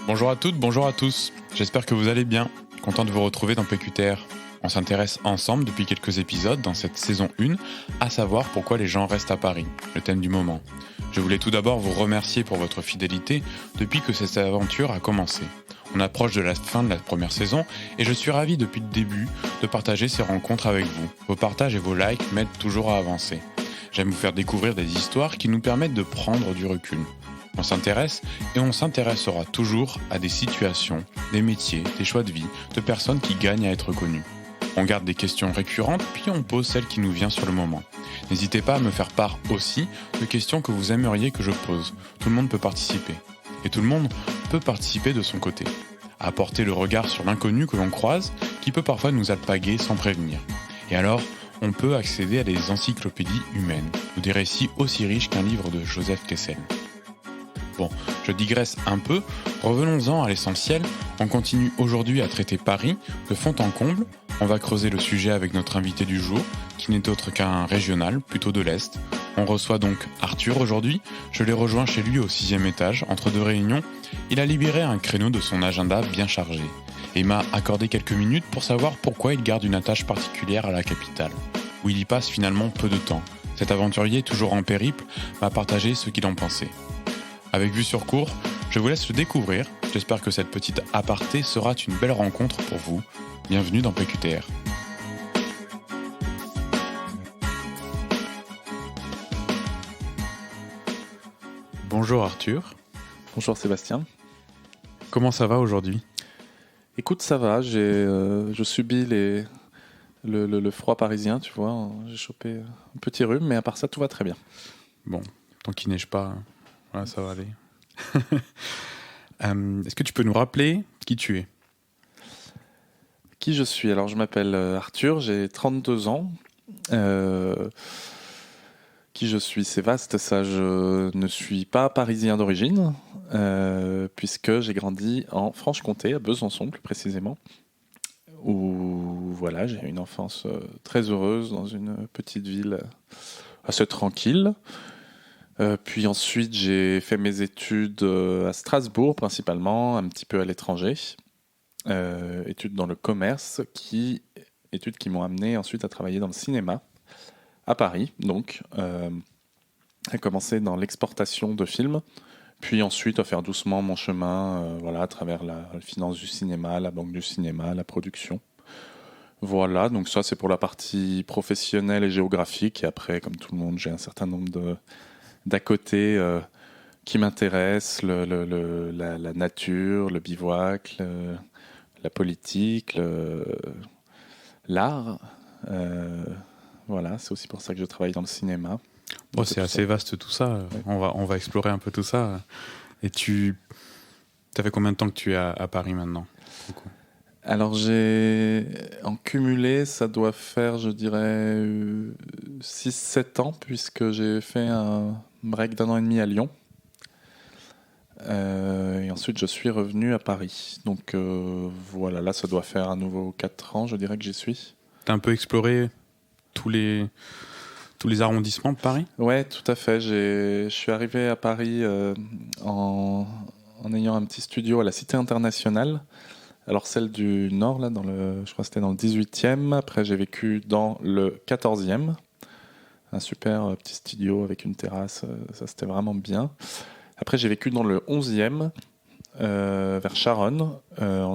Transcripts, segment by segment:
Bonjour à toutes, bonjour à tous. J'espère que vous allez bien. Content de vous retrouver dans PQTR. On s'intéresse ensemble depuis quelques épisodes dans cette saison 1 à savoir pourquoi les gens restent à Paris, le thème du moment. Je voulais tout d'abord vous remercier pour votre fidélité depuis que cette aventure a commencé. On approche de la fin de la première saison et je suis ravi depuis le début de partager ces rencontres avec vous. Vos partages et vos likes m'aident toujours à avancer. J'aime vous faire découvrir des histoires qui nous permettent de prendre du recul. On s'intéresse et on s'intéressera toujours à des situations, des métiers, des choix de vie, de personnes qui gagnent à être connues. On garde des questions récurrentes puis on pose celle qui nous vient sur le moment. N'hésitez pas à me faire part aussi de questions que vous aimeriez que je pose. Tout le monde peut participer. Et tout le monde peut participer de son côté. À apporter le regard sur l'inconnu que l'on croise, qui peut parfois nous alpaguer sans prévenir. Et alors, on peut accéder à des encyclopédies humaines, ou des récits aussi riches qu'un livre de Joseph Kessel. Bon, je digresse un peu, revenons-en à l'essentiel. On continue aujourd'hui à traiter Paris de fond en comble. On va creuser le sujet avec notre invité du jour, qui n'est autre qu'un régional, plutôt de l'Est. On reçoit donc Arthur aujourd'hui. Je l'ai rejoint chez lui au 6e étage, entre deux réunions. Il a libéré un créneau de son agenda bien chargé et m'a accordé quelques minutes pour savoir pourquoi il garde une attache particulière à la capitale, où il y passe finalement peu de temps. Cet aventurier, toujours en périple, m'a partagé ce qu'il en pensait. Avec vue sur cours, je vous laisse le découvrir. J'espère que cette petite aparté sera une belle rencontre pour vous. Bienvenue dans PQTR. Bonjour Arthur. Bonjour Sébastien. Comment ça va aujourd'hui ? Écoute, ça va, je subis le froid parisien, tu vois. J'ai chopé un petit rhume, mais à part ça, tout va très bien. Bon, tant qu'il neige pas, voilà, ça va aller. Est-ce que tu peux nous rappeler qui tu es ? Qui je suis ? Alors, je m'appelle Arthur, j'ai 32 ans. Qui je suis ? C'est vaste, ça. Je ne suis pas parisien d'origine, puisque j'ai grandi en Franche-Comté, à Besançon plus précisément, où voilà, j'ai eu une enfance très heureuse dans une petite ville assez tranquille. Puis ensuite, j'ai fait mes études à Strasbourg principalement, un petit peu à l'étranger. Études dans le commerce, études qui m'ont amené ensuite à travailler dans le cinéma à Paris, donc à commencer dans l'exportation de films, puis ensuite à faire doucement mon chemin voilà, à travers la finance du cinéma, la banque du cinéma, la production. Voilà, donc ça c'est pour la partie professionnelle et géographique, et après, comme tout le monde, j'ai un certain nombre d'à côté qui m'intéressent, la nature, le bivouac, la politique, l'art. Voilà, c'est aussi pour ça que je travaille dans le cinéma. Bon, c'est assez vaste tout ça. Ouais. On va explorer un peu tout ça. Et ça fait combien de temps que tu es à Paris maintenant, du coup ? Alors en cumulé, ça doit faire, je dirais, 6-7 ans, puisque j'ai fait un break d'1 an et demi à Lyon. Et ensuite, je suis revenu à Paris. Donc voilà, là, ça doit faire à nouveau 4 ans, je dirais que j'y suis. T'as un peu exploré tous les arrondissements de Paris ? Ouais, tout à fait. Je suis arrivé à Paris en ayant un petit studio à la Cité Internationale. Alors celle du Nord, là, je crois que c'était dans le 18e. Après, j'ai vécu dans le 14e. Un super petit studio avec une terrasse. Ça, c'était vraiment bien. Après, j'ai vécu dans le 11e, vers Charonne,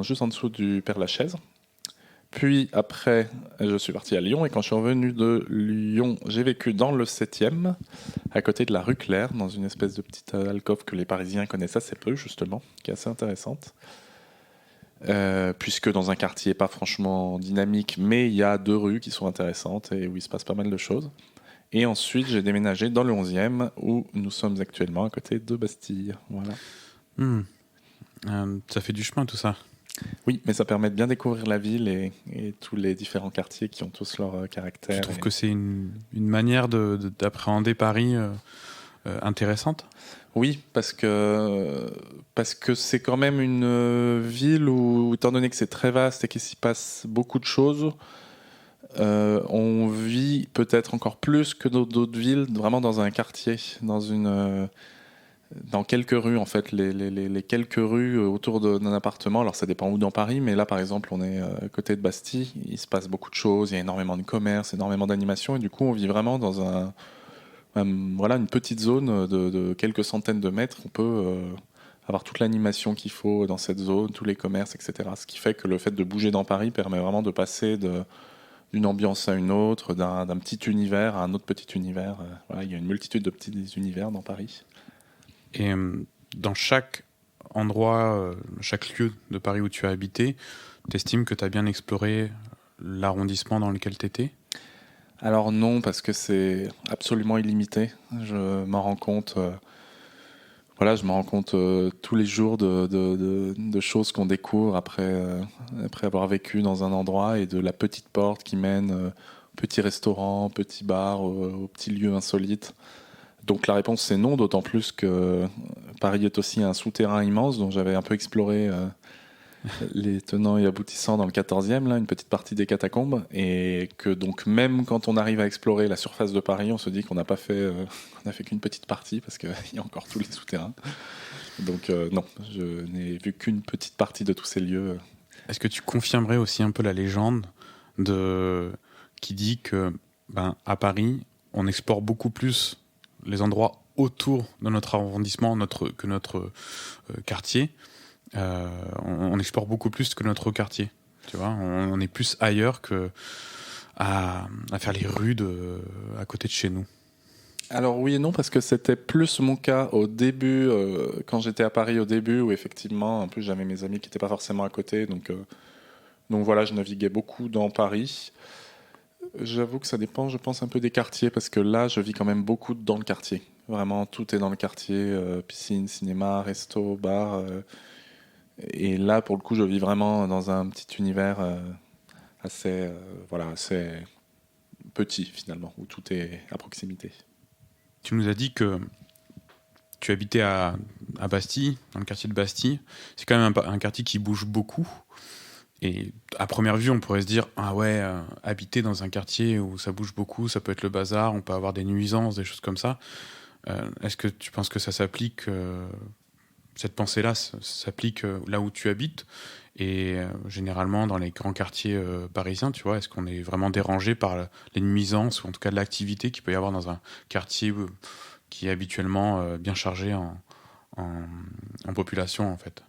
juste en dessous du Père-Lachaise. Puis après, je suis parti à Lyon. Et quand je suis revenu de Lyon, j'ai vécu dans le 7e, à côté de la rue Claire, dans une espèce de petite alcôve que les Parisiens connaissent assez peu, justement, qui est assez intéressante. Puisque dans un quartier pas franchement dynamique, mais il y a 2 rues qui sont intéressantes et où il se passe pas mal de choses. Et ensuite, j'ai déménagé dans le 11e, où nous sommes actuellement à côté de Bastille. Voilà. Ça fait du chemin tout ça. Oui, mais ça permet de bien découvrir la ville et tous les différents quartiers qui ont tous leur caractère. Tu trouves que c'est une manière d'appréhender Paris intéressante ? Oui, parce que c'est quand même une ville où, étant donné que c'est très vaste et qu'il s'y passe beaucoup de choses, on vit peut-être encore plus que dans d'autres villes, vraiment dans un quartier, dans une dans quelques rues, en fait, les quelques rues autour d'un appartement. Alors, ça dépend où dans Paris, mais là, par exemple, on est à côté de Bastille. Il se passe beaucoup de choses. Il y a énormément de commerce, énormément d'animation. Et du coup, on vit vraiment dans voilà, une petite zone de quelques centaines de mètres. On peut avoir toute l'animation qu'il faut dans cette zone, tous les commerces, etc. Ce qui fait que le fait de bouger dans Paris permet vraiment de passer d'une ambiance à une autre, d'un petit univers à un autre petit univers. Voilà, il y a une multitude de petits univers dans Paris. Et dans chaque endroit, chaque lieu de Paris où tu as habité, t'estimes que tu as bien exploré l'arrondissement dans lequel tu étais ? Alors non, parce que c'est absolument illimité. Je m'en rends compte. Voilà, je me rends compte tous les jours de choses qu'on découvre après avoir vécu dans un endroit et de la petite porte qui mène au petit restaurant, au petit bar, au petit lieu insolite. Donc la réponse c'est non, d'autant plus que Paris est aussi un souterrain immense dont j'avais un peu exploré les tenants et aboutissants dans le 14e, là, une petite partie des catacombes, et que donc même quand on arrive à explorer la surface de Paris, on se dit qu'on n'a pas fait, qu'on a fait qu'une petite partie parce qu'il y a encore tous les souterrains. Donc non, je n'ai vu qu'une petite partie de tous ces lieux. Est-ce que tu confirmerais aussi un peu la légende qui dit que à Paris, on explore beaucoup plus les endroits autour de notre arrondissement que notre quartier. On explore beaucoup plus que notre quartier. Tu vois, on est plus ailleurs que à faire les rues à côté de chez nous. Alors oui et non, parce que c'était plus mon cas au début, quand j'étais à Paris au début, où effectivement, en plus j'avais mes amis qui n'étaient pas forcément à côté, donc voilà, je naviguais beaucoup dans Paris. J'avoue que ça dépend, je pense, un peu des quartiers, parce que là, je vis quand même beaucoup dans le quartier. Vraiment, tout est dans le quartier, piscine, cinéma, resto, bar. Et là, pour le coup, je vis vraiment dans un petit univers assez petit, finalement, où tout est à proximité. Tu nous as dit que tu habitais à Bastille, dans le quartier de Bastille. C'est quand même un quartier qui bouge beaucoup. Et à première vue, on pourrait se dire, ah ouais, habiter dans un quartier où ça bouge beaucoup, ça peut être le bazar, on peut avoir des nuisances, des choses comme ça. Est-ce que tu penses que ça s'applique, cette pensée-là s'applique là où tu habites et généralement dans les grands quartiers parisiens, tu vois, est-ce qu'on est vraiment dérangé par les nuisances ou en tout cas de l'activité qu'il peut y avoir dans un quartier qui est habituellement bien chargé en population en fait?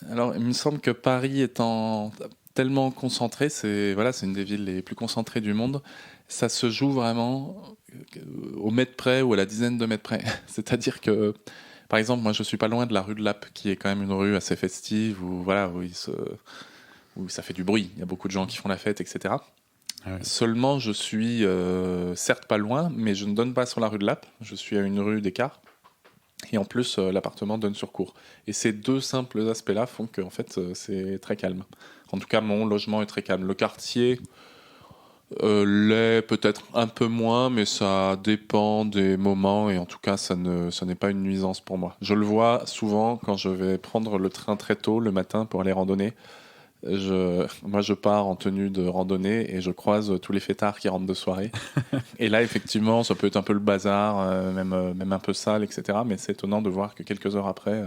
Alors, il me semble que Paris étant tellement concentré, c'est une des villes les plus concentrées du monde. Ça se joue vraiment au mètre près ou à la dizaine de mètres près. C'est-à-dire que, par exemple, moi, je suis pas loin de la rue de Lappe, qui est quand même une rue assez festive où ça fait du bruit. Il y a beaucoup de gens qui font la fête, etc. Ah ouais. Seulement, je suis certes pas loin, mais je ne donne pas sur la rue de Lappe. Je suis à une rue d'écart. Et en plus, l'appartement donne sur cour. Et ces deux simples aspects-là font que en fait, c'est très calme. En tout cas, mon logement est très calme. Le quartier l'est peut-être un peu moins, mais ça dépend des moments. Et en tout cas, ça n'est pas une nuisance pour moi. Je le vois souvent quand je vais prendre le train très tôt le matin pour aller randonner. Moi, je pars en tenue de randonnée et je croise tous les fêtards qui rentrent de soirée. Et là, effectivement, ça peut être un peu le bazar, même un peu sale, etc. Mais c'est étonnant de voir que quelques heures après,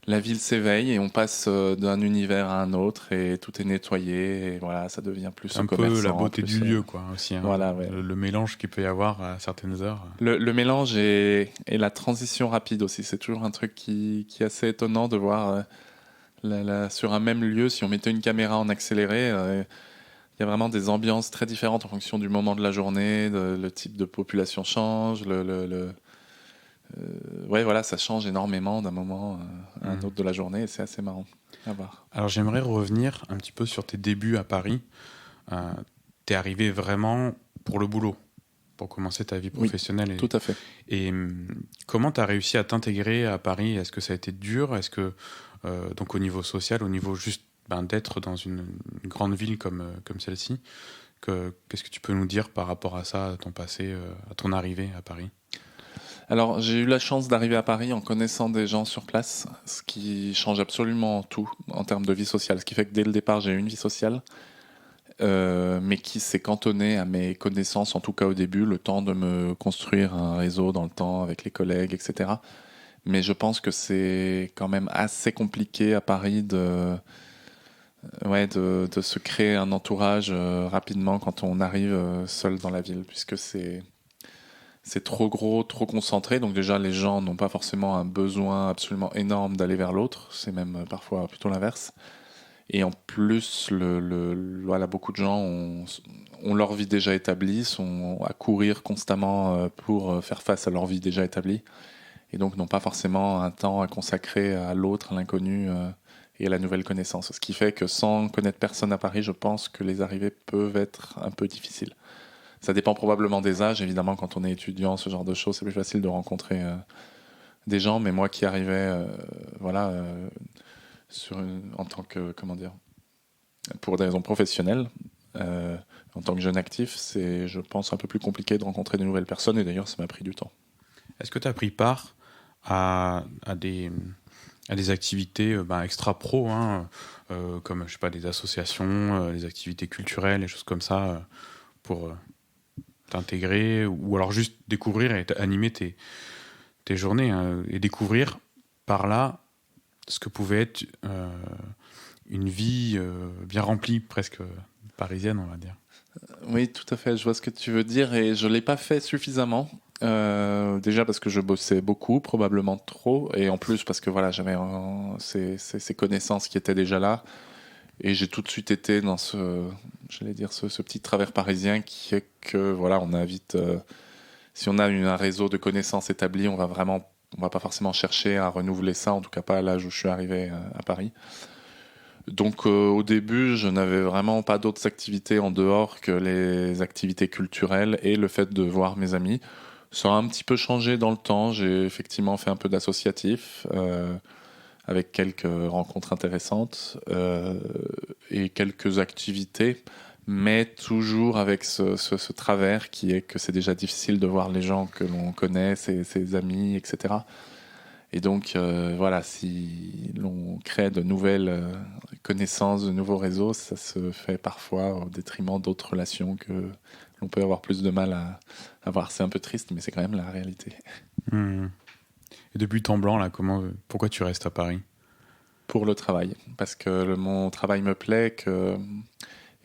la ville s'éveille et on passe d'un univers à un autre et tout est nettoyé. Et voilà, ça devient plus un peu la beauté du lieu, quoi, aussi. Hein. Voilà, ouais. Le mélange qu'il peut y avoir à certaines heures. Le mélange et la transition rapide aussi. C'est toujours un truc qui est assez étonnant de voir sur un même lieu, si on mettait une caméra en accéléré. Il y a vraiment des ambiances très différentes en fonction du moment de la journée, le type de population change, ouais, voilà, ça change énormément d'un moment à un autre de la journée et c'est assez marrant à voir. Alors j'aimerais revenir un petit peu sur tes débuts à Paris. T'es arrivé vraiment pour le boulot, pour commencer ta vie professionnelle. Oui, tout à fait. Et comment t'as réussi à t'intégrer à Paris ? Est-ce que ça a été dur ? Est-ce que, donc au niveau social, au niveau juste d'être dans une grande ville comme celle-ci, qu'est-ce que tu peux nous dire par rapport à ça, à ton passé, à ton arrivée à Paris ? Alors, j'ai eu la chance d'arriver à Paris en connaissant des gens sur place, ce qui change absolument tout en termes de vie sociale. Ce qui fait que dès le départ, j'ai eu une vie sociale. mais qui s'est cantonné à mes connaissances, en tout cas au début, le temps de me construire un réseau dans le temps avec les collègues, etc. Mais je pense que c'est quand même assez compliqué à Paris de se créer un entourage rapidement quand on arrive seul dans la ville, puisque c'est trop gros, trop concentré. Donc déjà, les gens n'ont pas forcément un besoin absolument énorme d'aller vers l'autre. C'est même parfois plutôt l'inverse. Et en plus, voilà, beaucoup de gens ont leur vie déjà établie, sont à courir constamment pour faire face à leur vie déjà établie. Et donc n'ont pas forcément un temps à consacrer à l'autre, à l'inconnu et à la nouvelle connaissance. Ce qui fait que sans connaître personne à Paris, je pense que les arrivées peuvent être un peu difficiles. Ça dépend probablement des âges, évidemment, quand on est étudiant, ce genre de choses, c'est plus facile de rencontrer des gens, mais moi qui arrivais, en tant que, comment dire, pour des raisons professionnelles, en tant que jeune actif, c'est, je pense, un peu plus compliqué de rencontrer de nouvelles personnes, et d'ailleurs, ça m'a pris du temps. Est-ce que tu as pris part à des activités extra-pro, comme je sais pas, des associations, des activités culturelles, des choses comme ça, pour t'intégrer, ou alors juste découvrir et animer tes journées, et découvrir par là ce que pouvait être une vie bien remplie, presque parisienne, on va dire. Oui, tout à fait, je vois ce que tu veux dire, et je ne l'ai pas fait suffisamment. Déjà parce que je bossais beaucoup, probablement trop, et en plus parce que voilà, j'avais ces connaissances qui étaient déjà là, et j'ai tout de suite été dans ce petit travers parisien qui est que voilà, on a vite, si on a un réseau de connaissances établi, on va pas forcément chercher à renouveler ça, en tout cas pas à l'âge où je suis arrivé à Paris. Donc au début, je n'avais vraiment pas d'autres activités en dehors que les activités culturelles et le fait de voir mes amis. Ça a un petit peu changé dans le temps. J'ai effectivement fait un peu d'associatif avec quelques rencontres intéressantes et quelques activités, mais toujours avec ce travers qui est que c'est déjà difficile de voir les gens que l'on connaît, ses amis, etc. Et donc, voilà, si l'on crée de nouvelles connaissances, de nouveaux réseaux, ça se fait parfois au détriment d'autres relations que l'on peut avoir plus de mal à voir. C'est un peu triste, mais c'est quand même la réalité. Et depuis temps blanc, là, pourquoi tu restes à Paris ? Pour le travail, parce que mon travail me plaît, et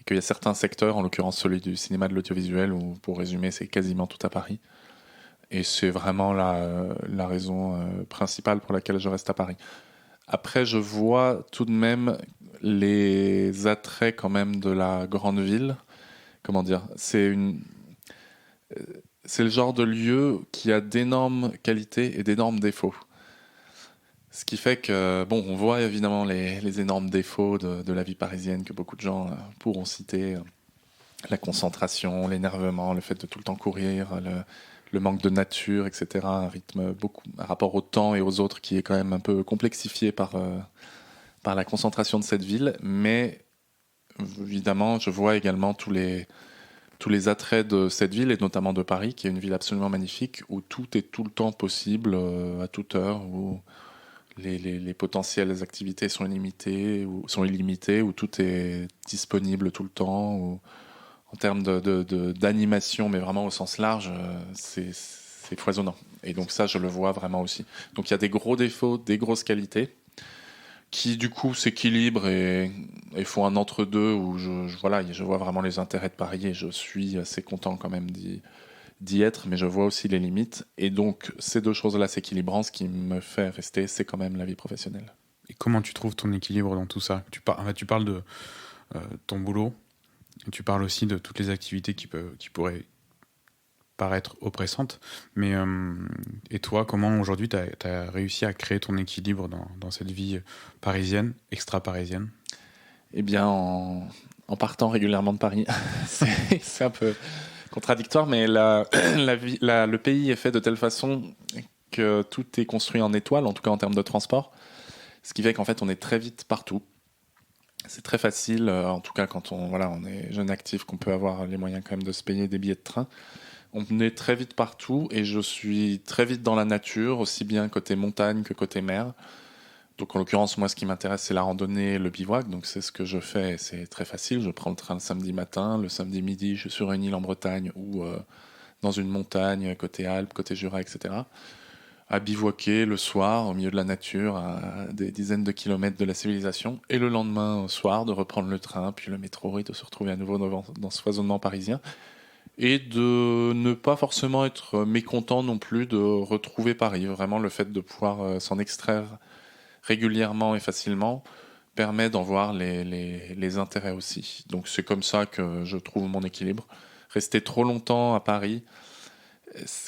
qu'il y a certains secteurs, en l'occurrence celui du cinéma, de l'audiovisuel, où, pour résumer, c'est quasiment tout à Paris. Et c'est vraiment la raison principale pour laquelle je reste à Paris. Après, je vois tout de même les attraits quand même de la grande ville. Comment dire ? C'est le genre de lieu qui a d'énormes qualités et d'énormes défauts. Ce qui fait que, bon, on voit évidemment les énormes défauts de la vie parisienne que beaucoup de gens pourront citer. La concentration, l'énervement, le fait de tout le temps courir, le manque de nature, etc. Un rythme un rapport au temps et aux autres qui est quand même un peu complexifié par la concentration de cette ville. Mais évidemment, je vois également tous les attraits de cette ville, et notamment de Paris, qui est une ville absolument magnifique, où tout est tout le temps possible, à toute heure, où les potentielles activités sont illimitées, où tout est disponible tout le temps, où en termes d'animation, mais vraiment au sens large, c'est foisonnant. Et donc ça, je le vois vraiment aussi. Donc il y a des gros défauts, des grosses qualités, qui du coup s'équilibrent et font un entre-deux où je vois vraiment les intérêts de Paris, et je suis assez content quand même d'y être, mais je vois aussi les limites. Et donc ces deux choses-là s'équilibrant, ce qui me fait rester, c'est quand même la vie professionnelle. Et comment tu trouves ton équilibre dans tout ça ? Tu parles de ton boulot. Tu parles aussi de toutes les activités qui pourraient paraître oppressantes. Mais, et toi, comment aujourd'hui tu as réussi à créer ton équilibre dans cette vie parisienne, extra-parisienne ? Eh bien, en partant régulièrement de Paris. C'est un peu contradictoire, mais le pays est fait de telle façon que tout est construit en étoile, en tout cas en termes de transport. Ce qui fait qu'en fait, on est très vite partout. C'est très facile, en tout cas quand on est jeune actif, qu'on peut avoir les moyens quand même de se payer des billets de train. On est très vite partout, et je suis très vite dans la nature, aussi bien côté montagne que côté mer. Donc en l'occurrence, moi, ce qui m'intéresse, c'est la randonnée, le bivouac. Donc c'est ce que je fais. C'est très facile. Je prends le train le samedi matin. Le samedi midi, je suis sur une île en Bretagne ou dans une montagne, côté Alpes, côté Jura, etc. À bivouaquer le soir, au milieu de la nature, à des dizaines de kilomètres de la civilisation. Et le lendemain soir, de reprendre le train, puis le métro, et de se retrouver à nouveau dans ce foisonnement parisien. Et de ne pas forcément être mécontent non plus de retrouver Paris. Vraiment, le fait de pouvoir s'en extraire régulièrement et facilement permet d'en voir les intérêts aussi. Donc c'est comme ça que je trouve mon équilibre. Rester trop longtemps à Paris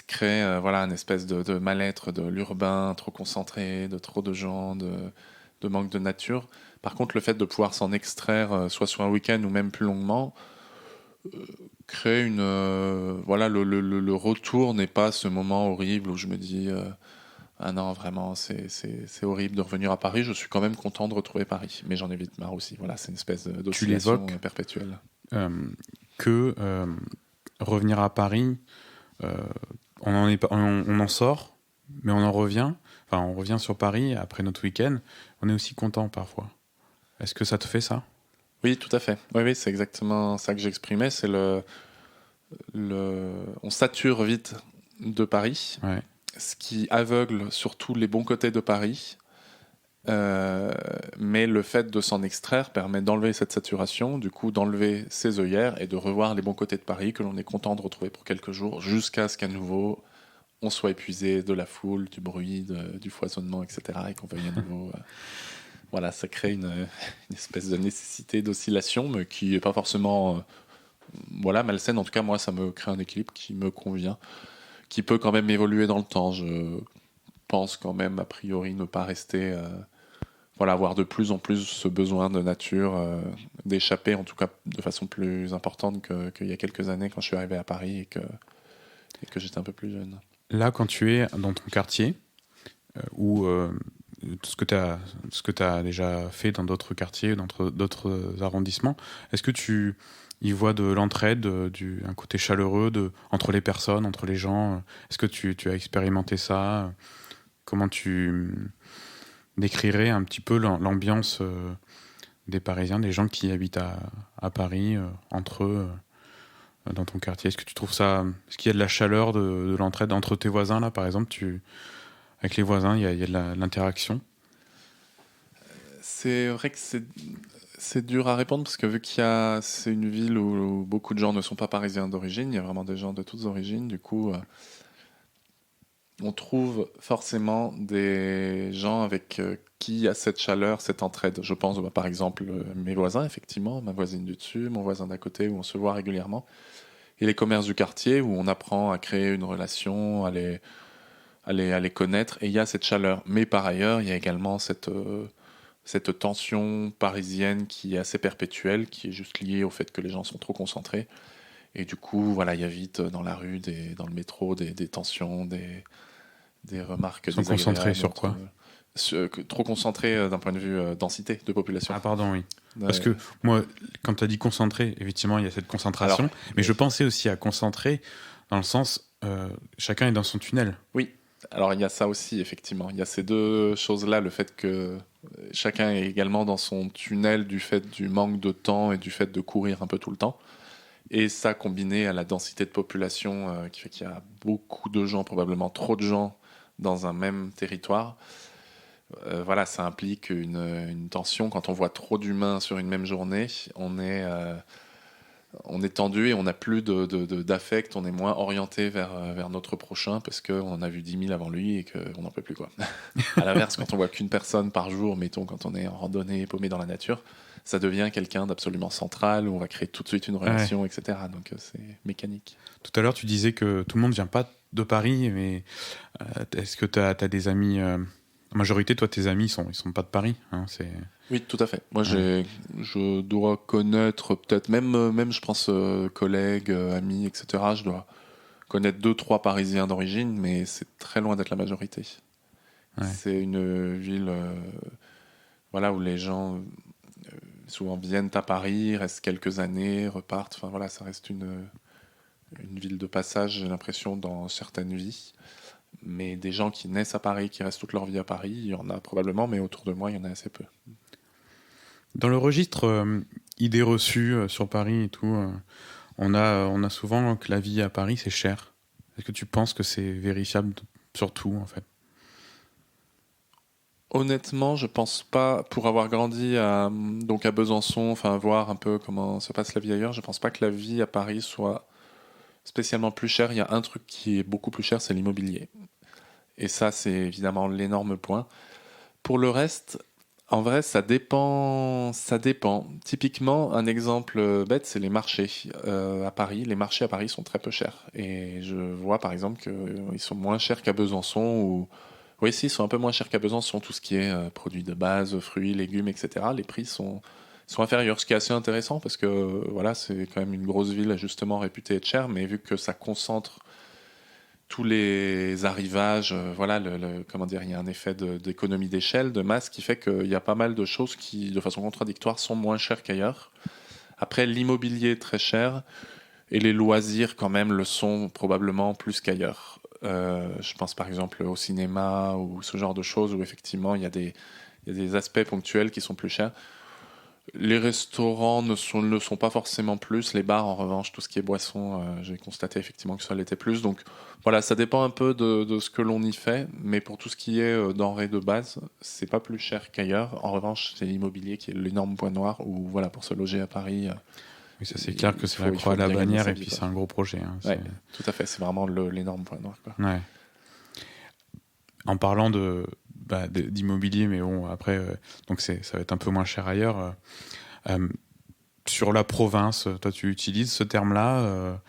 crée voilà, une espèce de mal-être de l'urbain, trop concentré, de trop de gens, de manque de nature. Par contre, le fait de pouvoir s'en extraire, soit sur un week-end ou même plus longuement, crée une... voilà, le retour n'est pas ce moment horrible où je me dis... ah non, vraiment, c'est horrible de revenir à Paris. Je suis quand même content de retrouver Paris, mais j'en ai vite marre aussi. Voilà, c'est une espèce d'oscillation perpétuelle. Que revenir à Paris, on en sort, mais on en revient. Enfin, on revient sur Paris après notre week-end. On est aussi content parfois. Est-ce que ça te fait ça ? Oui, tout à fait. Oui, c'est exactement ça que j'exprimais. C'est on sature vite de Paris. Ouais. Ce qui aveugle surtout les bons côtés de Paris. Mais le fait de s'en extraire permet d'enlever cette saturation, du coup d'enlever ses œillères et de revoir les bons côtés de Paris que l'on est content de retrouver pour quelques jours, jusqu'à ce qu'à nouveau on soit épuisé de la foule, du bruit, du foisonnement, etc. et qu'on veuille à nouveau... voilà, ça crée une espèce de nécessité d'oscillation, mais qui n'est pas forcément voilà, malsaine. En tout cas, moi, ça me crée un équilibre qui me convient, qui peut quand même évoluer dans le temps. Je pense quand même, a priori, ne pas rester... voilà, avoir de plus en plus ce besoin de nature, d'échapper, en tout cas de façon plus importante qu'il y a quelques années quand je suis arrivé à Paris et que j'étais un peu plus jeune. Là, quand tu es dans ton quartier, ou ce que tu as déjà fait dans d'autres quartiers, dans d'autres arrondissements, est-ce que tu y vois de l'entraide, un côté chaleureux entre les personnes, entre les gens ? Est-ce que tu as expérimenté ça ? Comment tu décrirais un petit peu l'ambiance des Parisiens, des gens qui habitent à Paris, entre eux, dans ton quartier ? Est-ce que tu trouves ça... Est-ce qu'il y a de la chaleur, de l'entraide entre tes voisins, là, par exemple avec les voisins, il y a de l'interaction ? C'est vrai que c'est dur à répondre parce que vu c'est une ville où beaucoup de gens ne sont pas parisiens d'origine, il y a vraiment des gens de toutes origines, du coup on trouve forcément des gens avec qui il y a cette chaleur, cette entraide. Je pense par exemple mes voisins, effectivement, ma voisine du dessus, mon voisin d'à côté où on se voit régulièrement, et les commerces du quartier où on apprend à créer une relation, à les connaître, et il y a cette chaleur. Mais par ailleurs, il y a également cette tension parisienne qui est assez perpétuelle, qui est juste liée au fait que les gens sont trop concentrés. Et du coup, voilà, il y a vite dans la rue, dans le métro, des tensions, des remarques Ils sont concentrés sur quoi ? Trop concentrés d'un point de vue densité de population. Ah pardon, oui. Parce que moi, quand tu as dit concentré, effectivement, il y a cette concentration. Mais je pensais aussi à concentré dans le sens, chacun est dans son tunnel. Oui, alors il y a ça aussi, effectivement. Il y a ces deux choses-là, le fait que chacun est également dans son tunnel du fait du manque de temps et du fait de courir un peu tout le temps. Et ça, combiné à la densité de population qui fait qu'il y a beaucoup de gens, probablement trop de gens, dans un même territoire, voilà, ça implique une tension. Quand on voit trop d'humains sur une même journée, on est tendu et on n'a plus d'affect, on est moins orienté vers notre prochain parce qu'on en a vu 10 000 avant lui et qu'on n'en peut plus, quoi. À l'inverse, quand on voit qu'une personne par jour, mettons, quand on est en randonnée, paumé dans la nature, ça devient quelqu'un d'absolument central, où on va créer tout de suite une relation, etc. Donc c'est mécanique. Tout à l'heure, tu disais que tout le monde ne vient pas de Paris, mais est-ce que tu as des amis... La majorité, toi, tes amis, ils sont pas de Paris, hein, Oui, tout à fait. Moi, je dois connaître peut-être, même je pense, collègues, amis, etc. Je dois connaître 2-3 Parisiens d'origine, mais c'est très loin d'être la majorité. Ouais. C'est une ville voilà, où les gens souvent viennent à Paris, restent quelques années, repartent. Enfin, voilà, ça reste une ville de passage, j'ai l'impression, dans certaines vies. Mais des gens qui naissent à Paris, qui restent toute leur vie à Paris, il y en a probablement, mais autour de moi, il y en a assez peu. Dans le registre idées reçues sur Paris et tout, on a souvent que la vie à Paris, c'est cher. Est-ce que tu penses que c'est vérifiable sur tout, en fait? Honnêtement, je pense pas, pour avoir grandi donc à Besançon, enfin voir un peu comment se passe la vie ailleurs, je pense pas que la vie à Paris soit spécialement plus chère. Il y a un truc qui est beaucoup plus cher, c'est l'immobilier. Et ça, c'est évidemment l'énorme point. Pour le reste, en vrai, ça dépend. Ça dépend. Typiquement, un exemple bête, c'est les marchés à Paris. Les marchés à Paris sont très peu chers. Et je vois par exemple qu'ils sont moins chers qu'à Besançon. Oui, si, ils sont un peu moins chers qu'à Besançon. Tout ce qui est produits de base, fruits, légumes, etc. Les prix sont inférieurs. Ce qui est assez intéressant parce que voilà, c'est quand même une grosse ville justement réputée être chère. Mais vu que ça concentre tous les arrivages, voilà, comment dire, il y a un effet d'économie d'échelle, de masse, qui fait qu'il y a pas mal de choses qui, de façon contradictoire, sont moins chères qu'ailleurs. Après, l'immobilier est très cher et les loisirs, quand même, le sont probablement plus qu'ailleurs. Je pense par exemple au cinéma ou ce genre de choses où effectivement il y a des aspects ponctuels qui sont plus chers. Les restaurants ne le sont pas forcément plus. Les bars, en revanche, tout ce qui est boisson, j'ai constaté effectivement que ça l'était plus. Donc voilà, ça dépend un peu de ce que l'on y fait. Mais pour tout ce qui est denrées de base, c'est pas plus cher qu'ailleurs. En revanche, c'est l'immobilier qui est l'énorme point noir où, voilà, pour se loger à Paris, Oui, ça c'est clair que c'est la il croix faut à la bien gagner bannière sa et vie, puis quoi. c'est un gros projet. Hein, Ouais, tout à fait. C'est vraiment l'énorme point noir, quoi. Ouais. En parlant d'immobilier, mais bon, après, donc ça va être un peu moins cher ailleurs. Sur la province, toi, tu utilises ce terme-là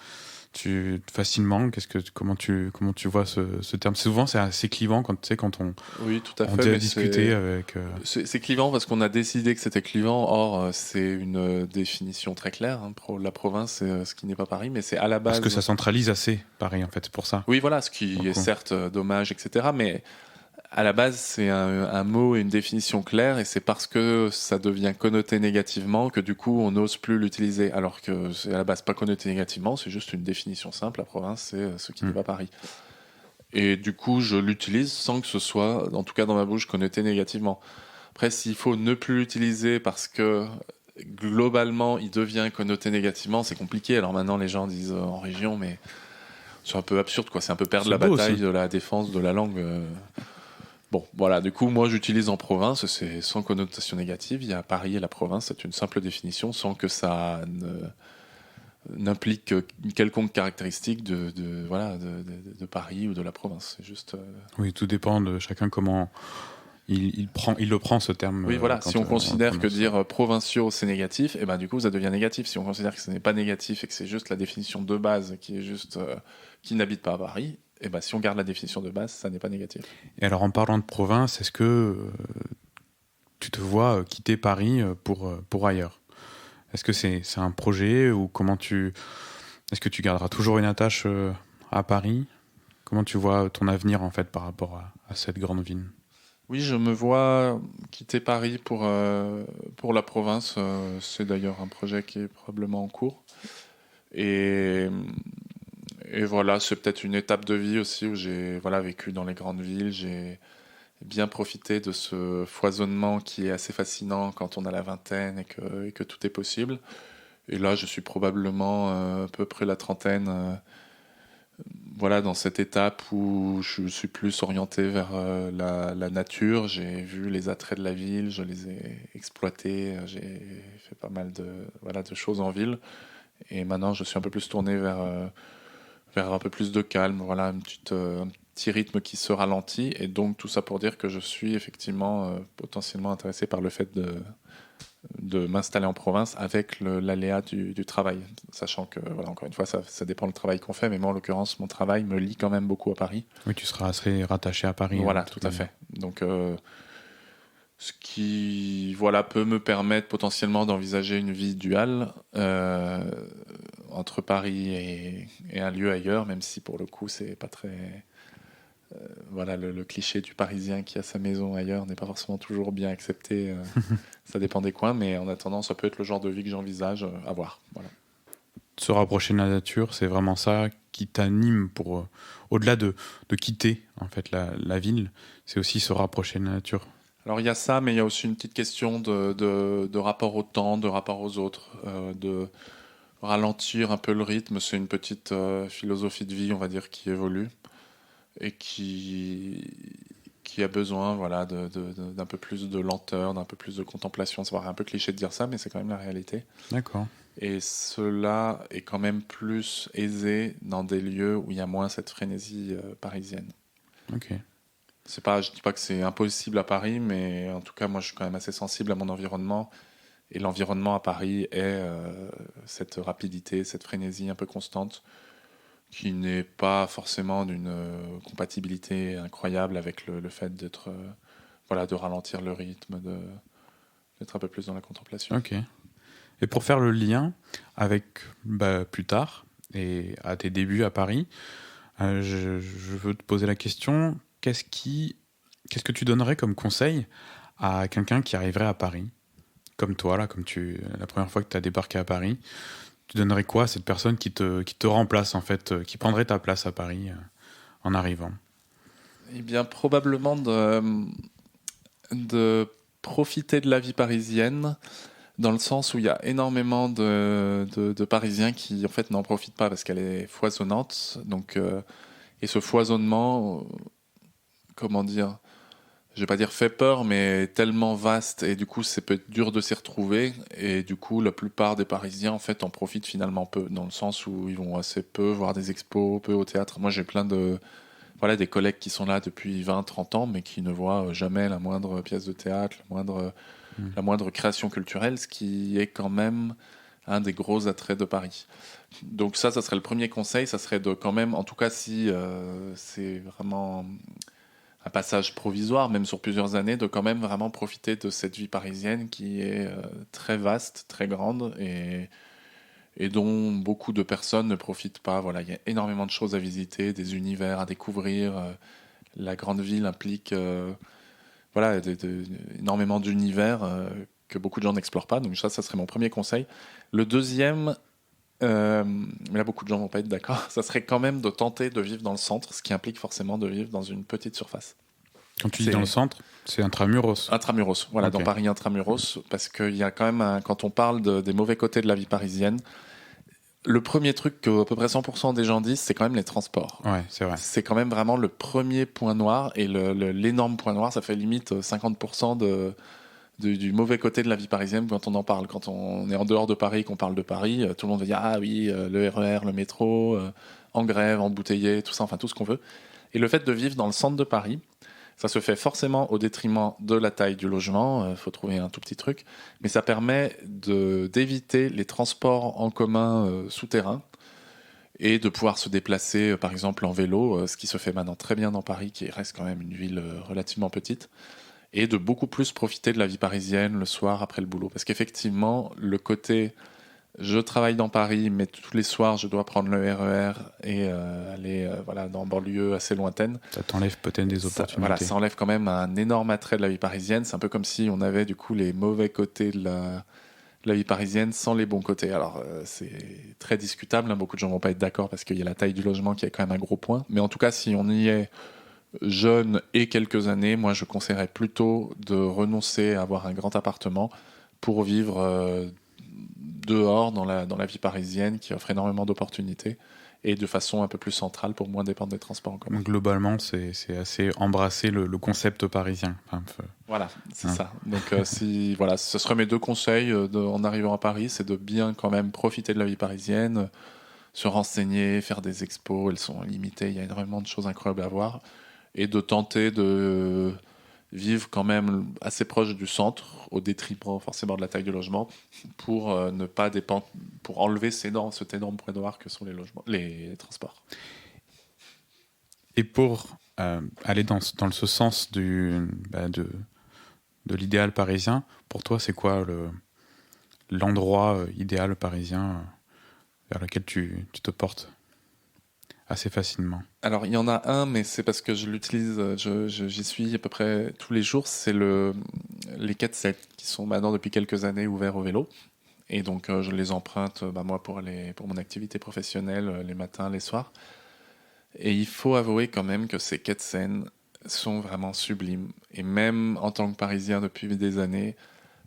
facilement. Comment tu vois ce terme? Souvent, c'est assez clivant quand Oui, tout à on fait. a Mais discuté avec. c'est clivant parce qu'on a décidé que c'était clivant. Or, c'est une définition très claire. Hein. La province, c'est ce qui n'est pas Paris, mais c'est à la Parce que base. ça centralise assez, pareil, en fait, c'est pour ça. Oui, voilà, ce qui est Beaucoup. certes dommage, etc. Mais à la base, c'est un mot et une définition claire, et c'est parce que ça devient connoté négativement que du coup, on n'ose plus l'utiliser. Alors que c'est à la base pas connoté négativement, c'est juste une définition simple. La province, c'est ce qui n'est pas Paris. Et du coup, je l'utilise sans que ce soit, en tout cas dans ma bouche, connoté négativement. Après, s'il faut ne plus l'utiliser parce que globalement, il devient connoté négativement, c'est compliqué. Alors maintenant, les gens disent en région, mais c'est un peu absurde, quoi. C'est un peu perdre C'est la beau bataille aussi. de la défense de la langue. Bon, voilà. Du coup, moi, j'utilise en province, c'est sans connotation négative. Il y a Paris et la province, c'est une simple définition, sans que ça n'implique une quelconque caractéristique voilà, de Paris ou de la province. C'est juste. Oui, tout dépend de chacun comment il le prend ce terme. Oui, voilà. Quand Si on on le considère que prononce. dire provinciaux, c'est négatif, et ben du coup, ça devient négatif. Si on considère que ce n'est pas négatif et que c'est juste la définition de base qui est juste qui n'habite pas à Paris, et ben si on garde la définition de base, ça n'est pas négatif. Et alors, en parlant de province, est-ce que tu te vois quitter Paris pour ailleurs? Est-ce que c'est un projet ou est-ce que tu garderas toujours une attache à Paris? Comment tu vois ton avenir en fait par rapport à cette grande ville? Oui, je me vois quitter Paris pour la province. C'est d'ailleurs un projet qui est probablement en cours. Et, et voilà, c'est peut-être une étape de vie aussi où j'ai voilà, vécu dans les grandes villes. J'ai bien profité de ce foisonnement qui est assez fascinant quand on a la vingtaine et que tout est possible. Et là, je suis probablement à peu près la trentaine. Voilà, dans cette étape où je suis plus orienté vers la nature, j'ai vu les attraits de la ville, je les ai exploités, j'ai fait pas mal voilà, de choses en ville. Et maintenant, je suis un peu plus tourné vers un peu plus de calme, voilà, un petit rythme qui se ralentit. Et donc, tout ça pour dire que je suis effectivement potentiellement intéressé par le fait de m'installer en province avec l'aléa du travail. Sachant que, voilà, encore une fois, ça dépend du travail qu'on fait, mais moi, en l'occurrence, mon travail me lie quand même beaucoup à Paris. Oui, tu seras assez rattaché à Paris. Voilà, De toute tout à manière. fait. Donc, ce qui voilà, peut me permettre potentiellement d'envisager une vie duale entre Paris et un lieu ailleurs, même si pour le coup, c'est pas très. Voilà, le cliché du Parisien qui a sa maison ailleurs n'est pas forcément toujours bien accepté. Ça dépend des coins, mais en attendant, ça peut être le genre de vie que j'envisage à voir. Voilà. Se rapprocher de la nature, c'est vraiment ça qui t'anime pour, au-delà de quitter en fait la ville, c'est aussi se rapprocher de la nature. Alors il y a ça, mais il y a aussi une petite question de rapport au temps, de rapport aux autres, de ralentir un peu le rythme. C'est une petite philosophie de vie, on va dire, qui évolue et qui a besoin voilà, d'un peu plus de lenteur, d'un peu plus de contemplation. Ça paraît un peu cliché de dire ça, mais c'est quand même la réalité. D'accord. Et cela est quand même plus aisé dans des lieux où il y a moins cette frénésie parisienne. Ok. Je dis pas que c'est impossible à Paris, mais en tout cas, moi, je suis quand même assez sensible à mon environnement. Et l'environnement à Paris est cette rapidité, cette frénésie un peu constante, qui n'est pas forcément d'une compatibilité incroyable avec le fait d'être, voilà, de ralentir le rythme, d'être un peu plus dans la contemplation. Ok. Et pour faire le lien avec plus tard et à tes débuts à Paris, je veux te poser la question, qu'est-ce que tu donnerais comme conseil à quelqu'un qui arriverait à Paris, comme toi, là, la première fois que tu as débarqué à Paris, tu donnerais quoi à cette personne qui te remplace, en fait, qui prendrait ta place à Paris en arrivant? Eh bien, probablement de profiter de la vie parisienne, dans le sens où il y a énormément de Parisiens qui, en fait, n'en profitent pas parce qu'elle est foisonnante. Donc, et ce foisonnement, comment dire, je vais pas dire fait peur, mais tellement vaste, et du coup, c'est peut être dur de s'y retrouver. Et du coup, la plupart des Parisiens, en fait, en profitent finalement peu, dans le sens où ils vont assez peu voir des expos, peu au théâtre. Moi, j'ai plein voilà, des collègues qui sont là depuis 20, 30 ans, mais qui ne voient jamais la moindre pièce de théâtre, la moindre création culturelle, ce qui est quand même un des gros attraits de Paris. Donc ça serait le premier conseil, ça serait de quand même, en tout cas si c'est vraiment un passage provisoire, même sur plusieurs années, de quand même vraiment profiter de cette vie parisienne qui est très vaste, très grande, et dont beaucoup de personnes ne profitent pas. Voilà, il y a énormément de choses à visiter, des univers à découvrir. La grande ville implique voilà, énormément d'univers que beaucoup de gens n'explorent pas. Donc ça serait mon premier conseil. Le deuxième, mais là beaucoup de gens vont pas être d'accord, ça serait quand même de tenter de vivre dans le centre, ce qui implique forcément de vivre dans une petite surface. Quand tu dis dans le centre, c'est intramuros. Intramuros, voilà, Okay. Dans Paris intramuros, parce qu'il y a quand même, quand on parle des mauvais côtés de la vie parisienne, le premier truc que à peu près 100% des gens disent, c'est quand même les transports. Ouais, c'est vrai. C'est quand même vraiment le premier point noir, et l'énorme point noir, ça fait limite 50% du mauvais côté de la vie parisienne quand on en parle. Quand on est en dehors de Paris, qu'on parle de Paris, tout le monde va dire ah oui, le RER, le métro, en grève, embouteillé, tout ça, enfin tout ce qu'on veut. Et le fait de vivre dans le centre de Paris, ça se fait forcément au détriment de la taille du logement, faut trouver un tout petit truc, mais ça permet d'éviter les transports en commun souterrains et de pouvoir se déplacer, par exemple en vélo, ce qui se fait maintenant très bien dans Paris, qui reste quand même une ville relativement petite, et de beaucoup plus profiter de la vie parisienne le soir après le boulot. Parce qu'effectivement, le côté je travaille dans Paris, mais tous les soirs je dois prendre le RER et aller voilà, dans banlieue assez lointaine. Ça t'enlève peut-être des opportunités. Voilà, ça enlève quand même un énorme attrait de la vie parisienne. C'est un peu comme si on avait du coup les mauvais côtés de la vie parisienne sans les bons côtés. Alors c'est très discutable, hein. Beaucoup de gens vont pas être d'accord parce qu'il y a la taille du logement qui est quand même un gros point. Mais en tout cas, si on y est jeune et quelques années, moi je conseillerais plutôt de renoncer à avoir un grand appartement pour vivre dehors dans la vie parisienne qui offre énormément d'opportunités et de façon un peu plus centrale pour moins dépendre des transports en commun. Donc, globalement, c'est assez embrasser le concept parisien. Enfin, voilà, c'est ça. Donc si voilà, ce seraient mes deux conseils en arrivant à Paris, c'est de bien quand même profiter de la vie parisienne, se renseigner, faire des expos, elles sont limitées, il y a énormément de choses incroyables à voir, et de tenter de vivre quand même assez proche du centre, au détriment forcément de la taille du logement, pour ne pas dépendre, pour enlever cet énorme point noir que sont les transports. Et pour aller dans ce sens de l'idéal parisien, pour toi, c'est quoi l'endroit idéal parisien vers lequel tu te portes assez facilement? Alors, il y en a un, mais c'est parce que je l'utilise, j'y suis à peu près tous les jours, c'est les 4-7 qui sont maintenant depuis quelques années ouverts au vélo. Et donc, je les emprunte, moi, pour mon activité professionnelle, les matins, les soirs. Et il faut avouer quand même que ces quais de Seine sont vraiment sublimes. Et même en tant que Parisien depuis des années,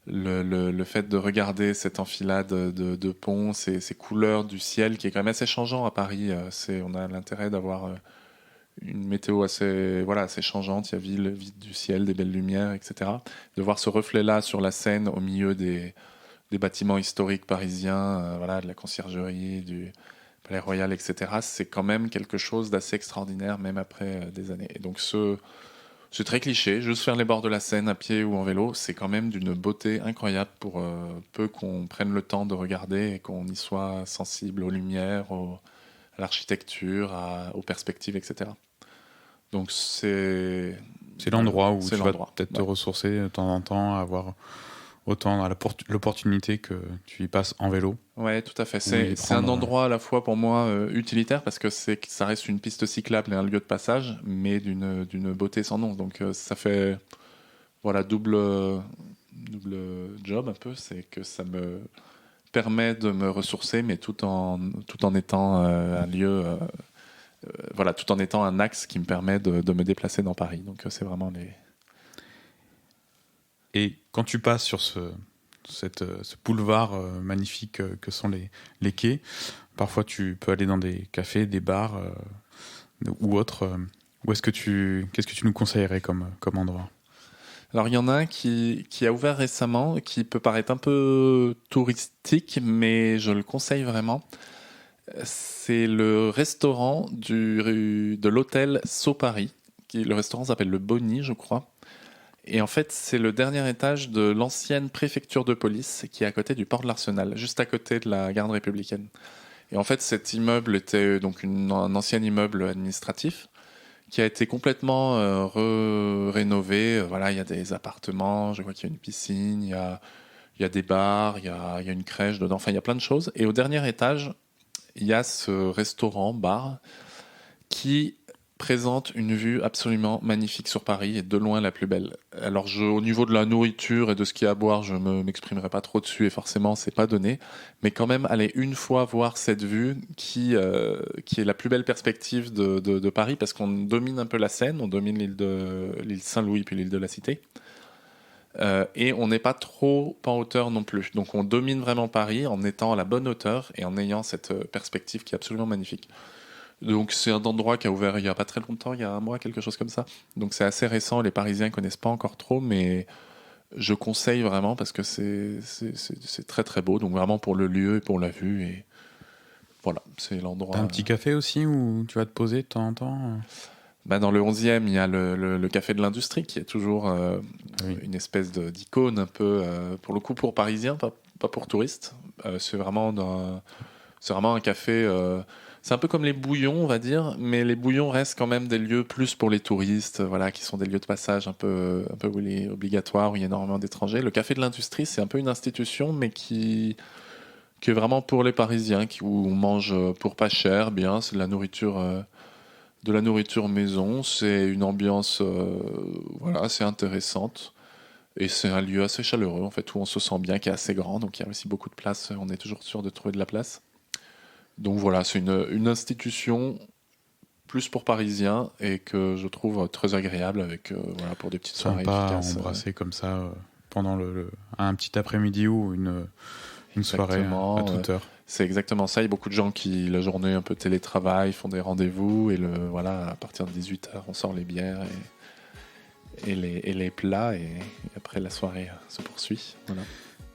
le fait de regarder cette enfilade de ponts, ces couleurs du ciel qui est quand même assez changeant à Paris, on a l'intérêt d'avoir une météo assez changeante. Il y a le vide du ciel, des belles lumières, etc. De voir ce reflet-là sur la Seine au milieu des bâtiments historiques parisiens, de la conciergerie, du Palais Royal, etc. C'est quand même quelque chose d'assez extraordinaire, même après des années. Et donc c'est très cliché, juste faire les bords de la Seine à pied ou en vélo, c'est quand même d'une beauté incroyable pour peu qu'on prenne le temps de regarder et qu'on y soit sensible aux lumières, à l'architecture, aux perspectives, etc. Donc c'est l'endroit où tu vas peut-être te ouais. ressourcer de temps en temps, avoir autant l'opportunité que tu y passes en vélo. Ouais, tout à fait. C'est un endroit à la fois pour moi utilitaire parce que ça reste une piste cyclable et un lieu de passage, mais d'une beauté sans nom. Donc ça fait double job un peu, c'est que ça me permet de me ressourcer, mais tout en étant un lieu, tout en étant un axe qui me permet de me déplacer dans Paris. Donc c'est vraiment les... Et quand tu passes sur ce boulevard magnifique que sont les quais, parfois tu peux aller dans des cafés, des bars ou autres. Qu'est-ce que tu nous conseillerais comme endroit ? Alors il y en a un qui a ouvert récemment, qui peut paraître un peu touristique, mais je le conseille vraiment. C'est le restaurant de l'hôtel Sceaux Paris. Le restaurant s'appelle le Bonny, je crois. Et en fait, c'est le dernier étage de l'ancienne préfecture de police qui est à côté du port de l'Arsenal, juste à côté de la garde républicaine. Et en fait, cet immeuble était donc un ancien immeuble administratif qui a été complètement rénové. Il y a des appartements, je crois qu'il y a une piscine, il y a des bars, il y a une crèche dedans, il y a plein de choses. Et au dernier étage, il y a ce restaurant-bar qui présente une vue absolument magnifique sur Paris et de loin la plus belle. Alors au niveau de la nourriture et de ce qu'il y a à boire, je ne m'exprimerai pas trop dessus et forcément c'est pas donné, mais quand même aller une fois voir cette vue qui est la plus belle perspective de Paris parce qu'on domine un peu la Seine, on domine l'île Saint-Louis puis l'île de la Cité. Et on n'est pas trop en hauteur non plus. Donc on domine vraiment Paris en étant à la bonne hauteur et en ayant cette perspective qui est absolument magnifique. Donc c'est un endroit qui a ouvert il n'y a pas très longtemps, il y a un mois, quelque chose comme ça. Donc c'est assez récent, les Parisiens ne connaissent pas encore trop, mais je conseille vraiment parce que c'est très très beau. Donc vraiment pour le lieu et pour la vue. Et voilà, c'est l'endroit. T'as un petit café aussi où tu vas te poser de temps en temps ? Dans le 11e, il y a le café de l'industrie qui est toujours une espèce d'icône un peu, pour le coup pour Parisiens, pas pour touristes. C'est vraiment un café... c'est un peu comme les bouillons, on va dire, mais les bouillons restent quand même des lieux plus pour les touristes, qui sont des lieux de passage un peu obligatoires, où il y a énormément d'étrangers. Le café de l'industrie, c'est un peu une institution, mais qui est vraiment pour les Parisiens, où on mange pour pas cher, bien, c'est de la nourriture maison, c'est une ambiance assez intéressante. Et c'est un lieu assez chaleureux, en fait, où on se sent bien, qui est assez grand, donc il y a aussi beaucoup de place, on est toujours sûr de trouver de la place. Donc voilà, c'est une institution plus pour Parisiens et que je trouve très agréable avec pour des petites soirées efficaces. Sympa à embrasser comme ça pendant un petit après-midi ou une soirée à toute heure. C'est exactement ça. Il y a beaucoup de gens qui, la journée, un peu télétravail, font des rendez-vous et à partir de 18h, on sort les bières et les plats et après la soirée se poursuit. Voilà.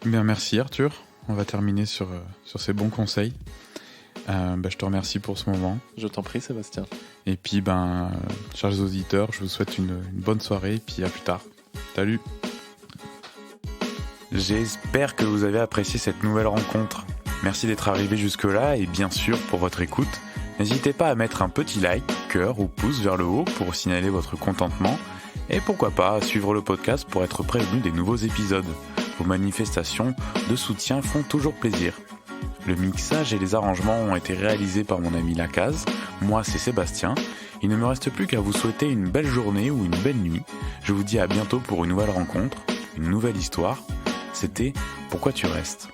Bien, merci Arthur. On va terminer sur ces bons conseils. Je te remercie pour ce moment. Je t'en prie, Sébastien. Et puis, chers auditeurs, je vous souhaite une bonne soirée et puis à plus tard. Salut. J'espère que vous avez apprécié cette nouvelle rencontre. Merci d'être arrivé jusque-là et bien sûr pour votre écoute. N'hésitez pas à mettre un petit like, cœur ou pouce vers le haut pour signaler votre contentement et pourquoi pas à suivre le podcast pour être prévenu des nouveaux épisodes. Vos manifestations de soutien font toujours plaisir. Le mixage et les arrangements ont été réalisés par mon ami Lacaze. Moi, c'est Sébastien. Il ne me reste plus qu'à vous souhaiter une belle journée ou une belle nuit. Je vous dis à bientôt pour une nouvelle rencontre, une nouvelle histoire. C'était Pourquoi tu restes ?